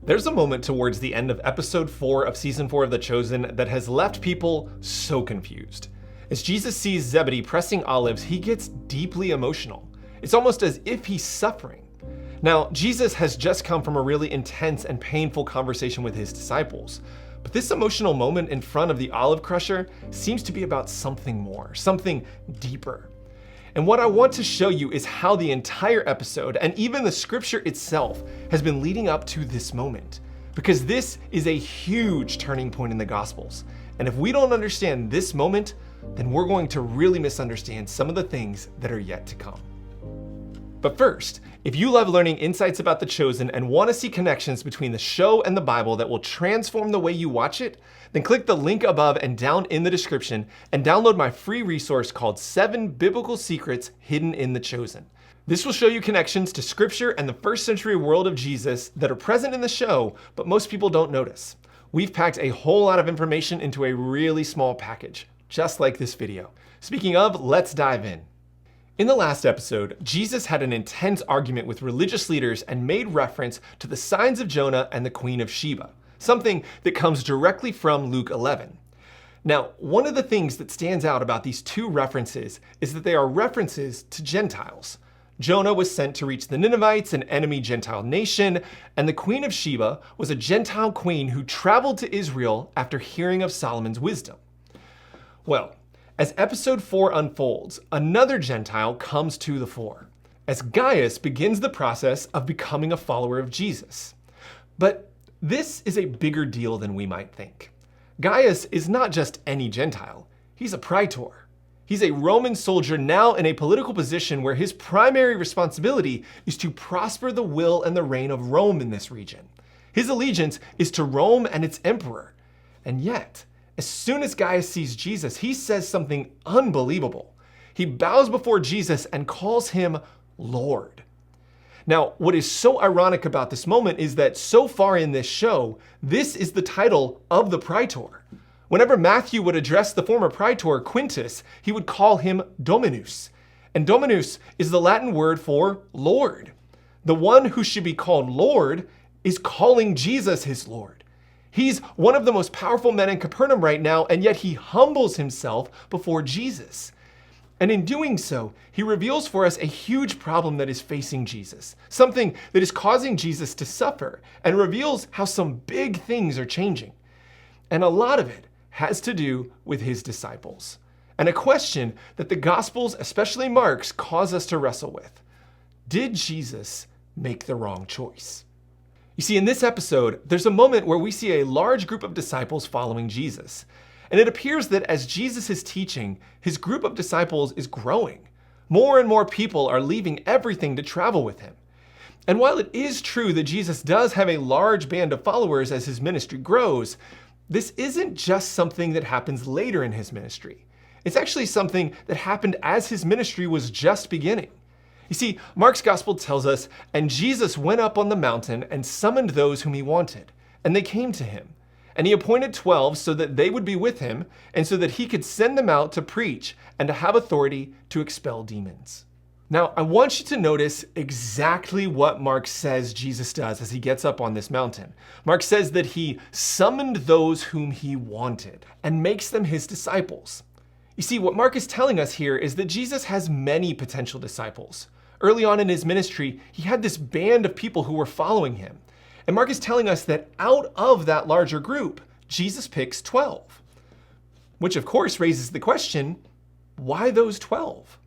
There's a moment towards the end of episode 4 of season 4 of The Chosen that has left people so confused. As Jesus sees Zebedee pressing olives, he gets deeply emotional. It's almost as if he's suffering. Now, Jesus has just come from a really intense and painful conversation with his disciples, but this emotional moment in front of the olive crusher seems to be about something more, something deeper. And what I want to show you is how the entire episode, and even the scripture itself, has been leading up to this moment. Because this is a huge turning point in the Gospels. And if we don't understand this moment, then we're going to really misunderstand some of the things that are yet to come. But first, if you love learning insights about The Chosen and want to see connections between the show and the Bible that will transform the way you watch it, then click the link above and down in the description and download my free resource called 7 Biblical Secrets Hidden in The Chosen. This will show you connections to scripture and the first century world of Jesus that are present in the show, but most people don't notice. We've packed a whole lot of information into a really small package, just like this video. Speaking of, let's dive in. In the last episode, Jesus had an intense argument with religious leaders and made reference to the signs of Jonah and the Queen of Sheba, something that comes directly from Luke 11. Now, one of the things that stands out about these two references is that they are references to Gentiles. Jonah was sent to reach the Ninevites, an enemy Gentile nation, and the Queen of Sheba was a Gentile queen who traveled to Israel after hearing of Solomon's wisdom. Well, as episode 4 unfolds, another Gentile comes to the fore, as Gaius begins the process of becoming a follower of Jesus. But this is a bigger deal than we might think. Gaius is not just any Gentile, he's a praetor. He's a Roman soldier now in a political position where his primary responsibility is to prosper the will and the reign of Rome in this region. His allegiance is to Rome and its emperor. And yet, as soon as Gaius sees Jesus, he says something unbelievable. He bows before Jesus and calls him Lord. Now, what is so ironic about this moment is that so far in this show, this is the title of the praetor. Whenever Matthew would address the former praetor, Quintus, he would call him Dominus. And Dominus is the Latin word for Lord. The one who should be called Lord is calling Jesus his Lord. He's one of the most powerful men in Capernaum right now, and yet he humbles himself before Jesus. And in doing so, he reveals for us a huge problem that is facing Jesus, something that is causing Jesus to suffer, and reveals how some big things are changing. And a lot of it has to do with his disciples, and a question that the Gospels, especially Mark's, cause us to wrestle with. Did Jesus make the wrong choice? You see, in this episode, there's a moment where we see a large group of disciples following Jesus. And it appears that as Jesus is teaching, his group of disciples is growing. More and more people are leaving everything to travel with him. And while it is true that Jesus does have a large band of followers as his ministry grows, this isn't just something that happens later in his ministry. It's actually something that happened as his ministry was just beginning. You see, Mark's gospel tells us, and Jesus went up on the mountain and summoned those whom he wanted, and they came to him. And he appointed 12 so that they would be with him, and so that he could send them out to preach and to have authority to expel demons. Now, I want you to notice exactly what Mark says Jesus does as he gets up on this mountain. Mark says that he summoned those whom he wanted and makes them his disciples. You see, what Mark is telling us here is that Jesus has many potential disciples. Early on in his ministry, he had this band of people who were following him. And Mark is telling us that out of that larger group, Jesus picks 12. Which of course raises the question, why those 12?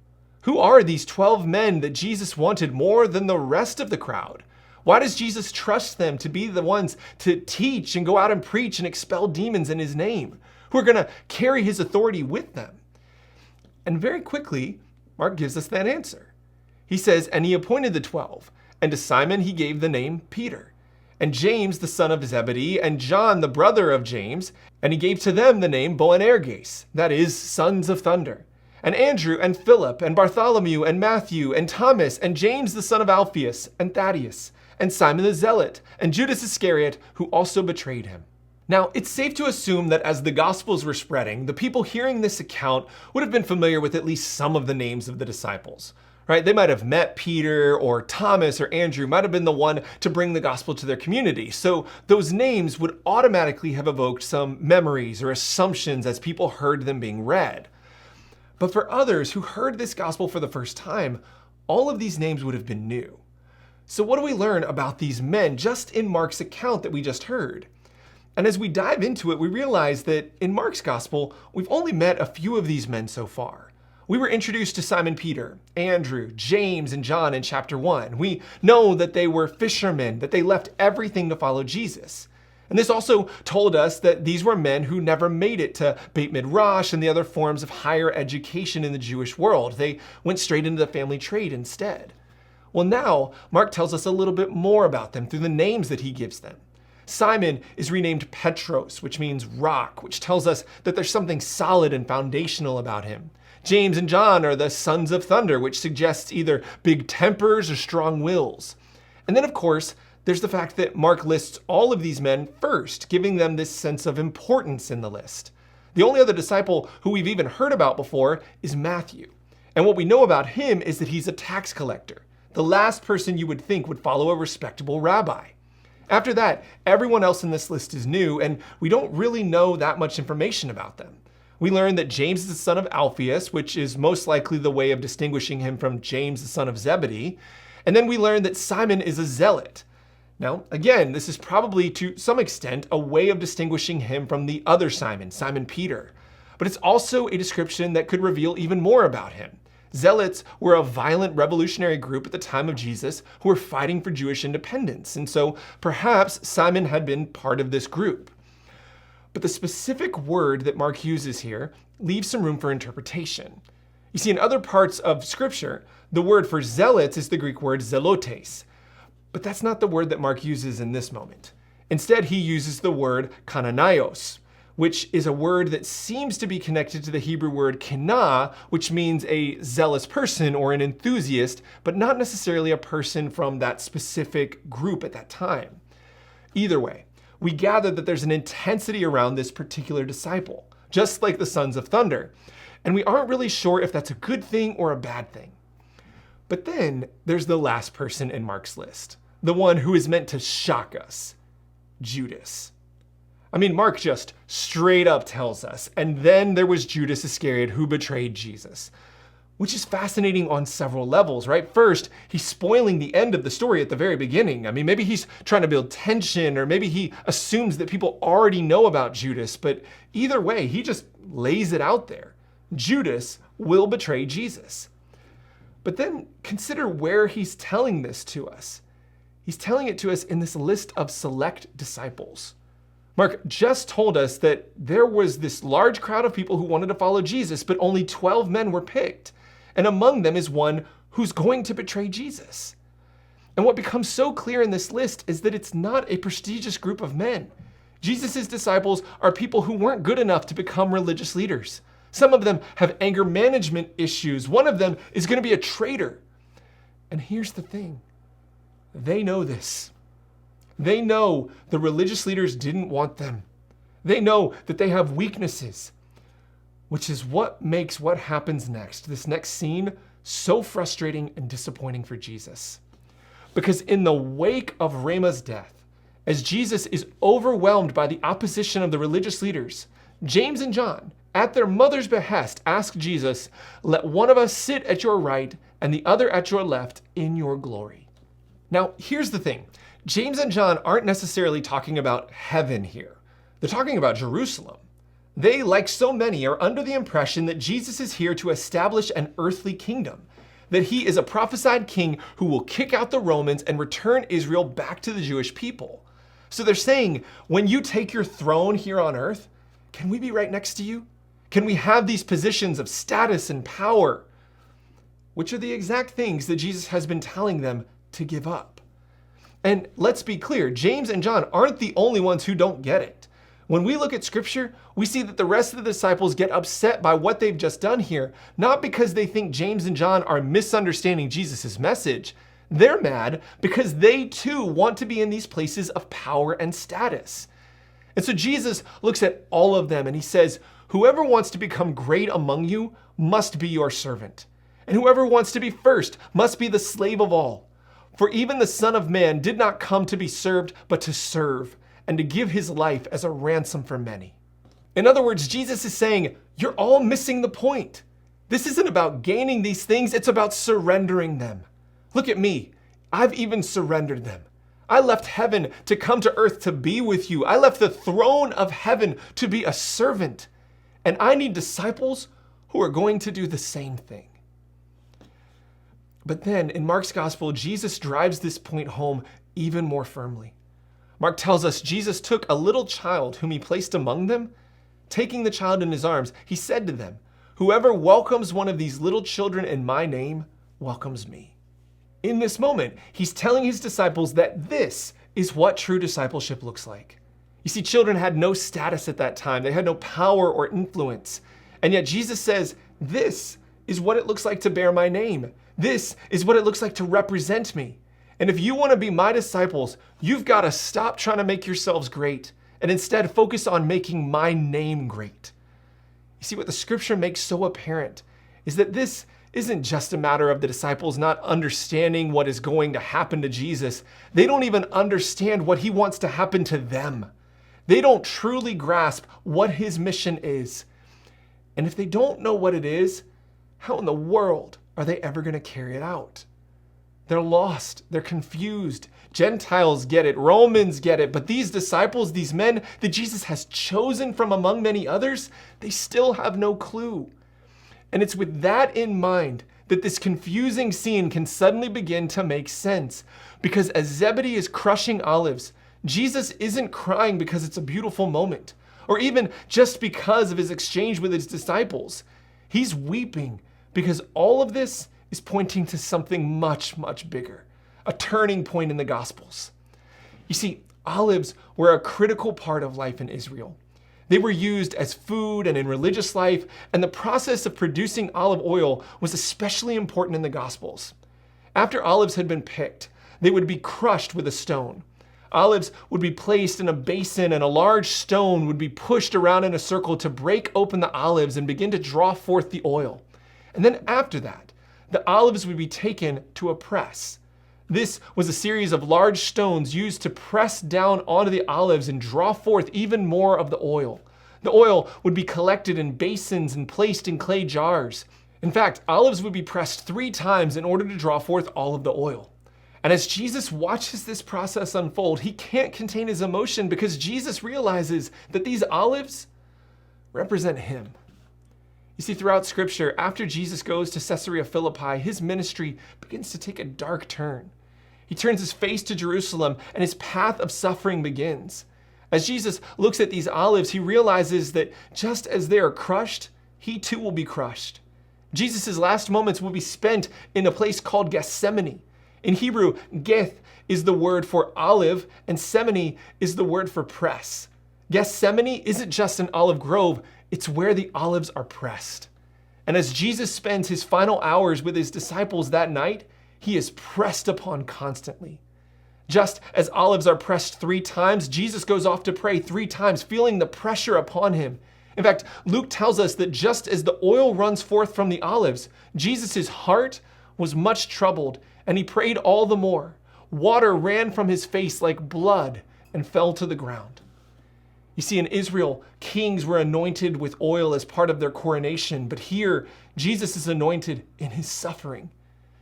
Who are these 12 men that Jesus wanted more than the rest of the crowd? Why does Jesus trust them to be the ones to teach and go out and preach and expel demons in his name, who are going to carry his authority with them? And very quickly, Mark gives us that answer. He says, and he appointed the 12, and to Simon he gave the name Peter, and James the son of Zebedee, and John the brother of James, and he gave to them the name Boanerges, that is, sons of thunder, and Andrew and Philip and Bartholomew and Matthew and Thomas and James the son of Alphaeus and Thaddeus, and Simon the Zealot, and Judas Iscariot, who also betrayed him. Now, it's safe to assume that as the Gospels were spreading, the people hearing this account would have been familiar with at least some of the names of the disciples. right? They might have met Peter, or Thomas or Andrew might have been the one to bring the gospel to their community. So those names would automatically have evoked some memories or assumptions as people heard them being read. But for others who heard this gospel for the first time, all of these names would have been new. So what do we learn about these men just in Mark's account that we just heard? And as we dive into it, we realize that in Mark's gospel, we've only met a few of these men so far. We were introduced to Simon Peter, Andrew, James, and John in chapter 1. We know that they were fishermen, that they left everything to follow Jesus. And this also told us that these were men who never made it to Beit Midrash and the other forms of higher education in the Jewish world. They went straight into the family trade instead. Well, now Mark tells us a little bit more about them through the names that he gives them. Simon is renamed Petros, which means rock, which tells us that there's something solid and foundational about him. James and John are the sons of thunder, which suggests either big tempers or strong wills. And then, of course, there's the fact that Mark lists all of these men first, giving them this sense of importance in the list. The only other disciple who we've even heard about before is Matthew. And what we know about him is that he's a tax collector, the last person you would think would follow a respectable rabbi. After that, everyone else in this list is new, and we don't really know that much information about them. We learn that James is the son of Alphaeus, which is most likely the way of distinguishing him from James, the son of Zebedee. And then we learn that Simon is a zealot. Now, again, this is probably to some extent a way of distinguishing him from the other Simon, Simon Peter. But it's also a description that could reveal even more about him. Zealots were a violent revolutionary group at the time of Jesus who were fighting for Jewish independence. And so perhaps Simon had been part of this group. But the specific word that Mark uses here leaves some room for interpretation. You see, in other parts of Scripture, the word for zealots is the Greek word zelotes. But that's not the word that Mark uses in this moment. Instead, he uses the word kananaios, which is a word that seems to be connected to the Hebrew word kenah, which means a zealous person or an enthusiast, but not necessarily a person from that specific group at that time. Either way, we gather that there's an intensity around this particular disciple, just like the sons of thunder. And we aren't really sure if that's a good thing or a bad thing. But then there's the last person in Mark's list, the one who is meant to shock us, Judas. I mean, Mark just straight up tells us, and then there was Judas Iscariot who betrayed Jesus. Which is fascinating on several levels, right? First, he's spoiling the end of the story at the very beginning. I mean, maybe he's trying to build tension, or maybe he assumes that people already know about Judas, but either way, he just lays it out there. Judas will betray Jesus. But then consider where he's telling this to us. He's telling it to us in this list of select disciples. Mark just told us that there was this large crowd of people who wanted to follow Jesus, but only 12 men were picked. And among them is one who's going to betray Jesus. And what becomes so clear in this list is that it's not a prestigious group of men. Jesus' disciples are people who weren't good enough to become religious leaders. Some of them have anger management issues. One of them is going to be a traitor. And here's the thing. They know this. They know the religious leaders didn't want them. They know that they have weaknesses, which is what makes what happens next, this next scene, so frustrating and disappointing for Jesus. Because in the wake of Ramah's death, as Jesus is overwhelmed by the opposition of the religious leaders, James and John, at their mother's behest, ask Jesus, "Let one of us sit at your right and the other at your left in your glory." Now, here's the thing. James and John aren't necessarily talking about heaven here. They're talking about Jerusalem. They, like so many, are under the impression that Jesus is here to establish an earthly kingdom, that he is a prophesied king who will kick out the Romans and return Israel back to the Jewish people. So they're saying, when you take your throne here on earth, can we be right next to you? Can we have these positions of status and power? Which are the exact things that Jesus has been telling them to give up. And let's be clear, James and John aren't the only ones who don't get it. When we look at Scripture, we see that the rest of the disciples get upset by what they've just done here, not because they think James and John are misunderstanding Jesus' message. They're mad because they too want to be in these places of power and status. And so Jesus looks at all of them and he says, "Whoever wants to become great among you must be your servant. And whoever wants to be first must be the slave of all. For even the Son of Man did not come to be served, but to serve, and to give his life as a ransom for many." In other words, Jesus is saying, you're all missing the point. This isn't about gaining these things, it's about surrendering them. Look at me. I've even surrendered them. I left heaven to come to earth to be with you. I left the throne of heaven to be a servant. And I need disciples who are going to do the same thing. But then in Mark's gospel, Jesus drives this point home even more firmly. Mark tells us Jesus took a little child whom he placed among them. Taking the child in his arms, he said to them, "Whoever welcomes one of these little children in my name welcomes me." In this moment, he's telling his disciples that this is what true discipleship looks like. You see, children had no status at that time. They had no power or influence. And yet Jesus says, this is what it looks like to bear my name. This is what it looks like to represent me. And if you want to be my disciples, you've got to stop trying to make yourselves great and instead focus on making my name great. You see, what the scripture makes so apparent is that this isn't just a matter of the disciples not understanding what is going to happen to Jesus. They don't even understand what he wants to happen to them. They don't truly grasp what his mission is. And if they don't know what it is, how in the world are they ever going to carry it out? They're lost. They're confused. Gentiles get it. Romans get it. But these disciples, these men that Jesus has chosen from among many others, they still have no clue. And it's with that in mind that this confusing scene can suddenly begin to make sense. Because as Zebedee is crushing olives, Jesus isn't crying because it's a beautiful moment, or even just because of his exchange with his disciples. He's weeping because all of this is pointing to something much, much bigger, a turning point in the Gospels. You see, olives were a critical part of life in Israel. They were used as food and in religious life, and the process of producing olive oil was especially important in the Gospels. After olives had been picked, they would be crushed with a stone. Olives would be placed in a basin, and a large stone would be pushed around in a circle to break open the olives and begin to draw forth the oil. And then after that, the olives would be taken to a press. This was a series of large stones used to press down onto the olives and draw forth even more of the oil. The oil would be collected in basins and placed in clay jars. In fact, olives would be pressed 3 times in order to draw forth all of the oil. And as Jesus watches this process unfold, he can't contain his emotion because Jesus realizes that these olives represent him. You see, throughout Scripture, after Jesus goes to Caesarea Philippi, his ministry begins to take a dark turn. He turns his face to Jerusalem, and his path of suffering begins. As Jesus looks at these olives, he realizes that just as they are crushed, he too will be crushed. Jesus' last moments will be spent in a place called Gethsemane. In Hebrew, geth is the word for olive, and semene is the word for press. Gethsemane isn't just an olive grove, it's where the olives are pressed. And as Jesus spends his final hours with his disciples that night, he is pressed upon constantly. Just as olives are pressed 3 times, Jesus goes off to pray 3 times, feeling the pressure upon him. In fact, Luke tells us that just as the oil runs forth from the olives, Jesus' heart was much troubled, and he prayed all the more. Water ran from his face like blood and fell to the ground. You see, in Israel, kings were anointed with oil as part of their coronation, but here, Jesus is anointed in his suffering,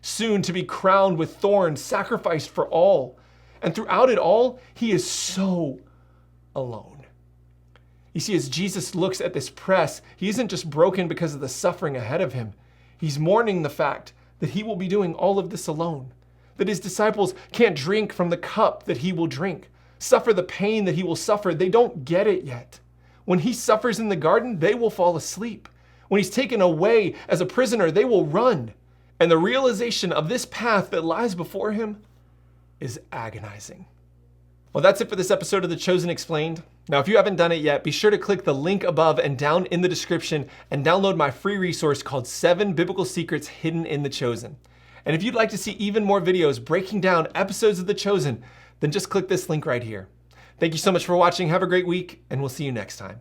soon to be crowned with thorns, sacrificed for all. And throughout it all, he is so alone. You see, as Jesus looks at this press, he isn't just broken because of the suffering ahead of him. He's mourning the fact that he will be doing all of this alone, that his disciples can't drink from the cup that he will drink, suffer the pain that he will suffer. They don't get it yet. When he suffers in the garden, they will fall asleep. When he's taken away as a prisoner, they will run. And the realization of this path that lies before him is agonizing. Well, that's it for this episode of The Chosen Explained. Now, if you haven't done it yet, be sure to click the link above and down in the description and download my free resource called 7 Biblical Secrets Hidden in The Chosen. And if you'd like to see even more videos breaking down episodes of The Chosen, then just click this link right here. Thank you so much for watching. Have a great week, and we'll see you next time.